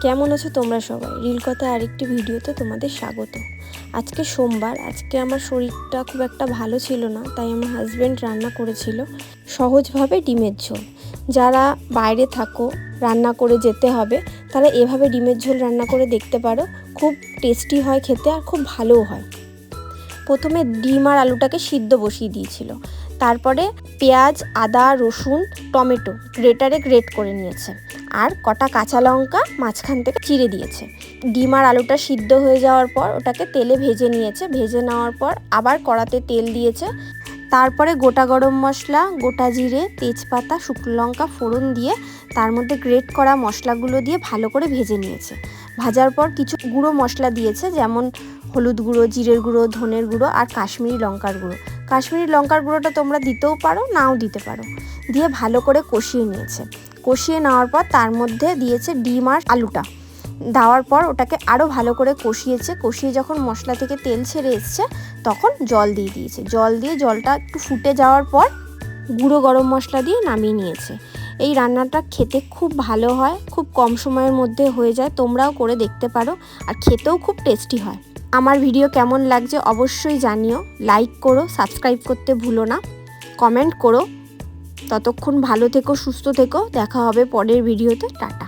কেমন আছো তোমরা সবাই? রিল কথা আরেকটি ভিডিওতে তোমাদের স্বাগত। আজকে সোমবার, আজকে আমার শরীরটা খুব একটা ভালো ছিল না, তাই আমার হাজব্যান্ড রান্না করেছিল সহজভাবে ডিমের ঝোল। যারা বাইরে থাকো, রান্না করে যেতে হবে, তারা এভাবে ডিমের ঝোল রান্না করে দেখতে পারো। খুব টেস্টি হয় খেতে আর খুব ভালোও হয়। প্রথমে ডিম আর আলুটাকে সিদ্ধ বসিয়ে দিয়েছিল, তারপরে পেঁয়াজ, আদা, রসুন, টমেটো গ্রেটারে গ্রেট করে নিয়েছে আর কটা কাঁচা লঙ্কা মাঝখান থেকে চিড়ে দিয়েছে। ডিম আর আলুটা সিদ্ধ হয়ে যাওয়ার পর ওটাকে তেলে ভেজে নিয়েছে। ভেজে নেওয়ার পর আবার কড়াতে তেল দিয়েছে, তারপরে গোটা গরম মশলা, গোটা জিরে, তেজপাতা, শুকনো লঙ্কা ফোড়ন দিয়ে তার মধ্যে গ্রেট করা মশলাগুলো দিয়ে ভালো করে ভেজে নিয়েছে। ভাজার পর কিছু গুঁড়ো মশলা দিয়েছে, যেমন হলুদ গুঁড়ো, জিরের গুঁড়ো, ধনের গুঁড়ো আর কাশ্মীরি লঙ্কার গুঁড়ো। কাশ্মীরি লঙ্কার গুঁড়োটা তোমরা দিতেও পারো, নাও দিতে পারো। দিয়ে ভালো করে কষিয়ে নিয়েছে। কষিয়ে নেওয়ার পর তার মধ্যে দিয়েছে ডিম আর আলুটা। দেওয়ার পর ওটাকে আরও ভালো করে কষিয়েছে। কষিয়ে যখন মশলা থেকে তেল ছেড়ে এসছে তখন জল দিয়ে দিয়েছে। জল দিয়ে জলটা একটু ফুটে যাওয়ার পর গুঁড়ো গরম মশলা দিয়ে নামিয়ে নিয়েছে। এই রান্নাটা খেতে খুব ভালো হয়, খুব কম সময়ের মধ্যে হয়ে যায়। তোমরাও করে দেখতে পারো, আর খেতেও খুব টেস্টি হয়। আমার ভিডিও কেমন লাগছে অবশ্যই জানিও। লাইক করো, সাবস্ক্রাইব করতে ভুলো না, কমেন্ট করো। ততক্ষণ ভালো থেকো, সুস্থ থেকো। দেখা হবে পরের ভিডিওতে। টাটা।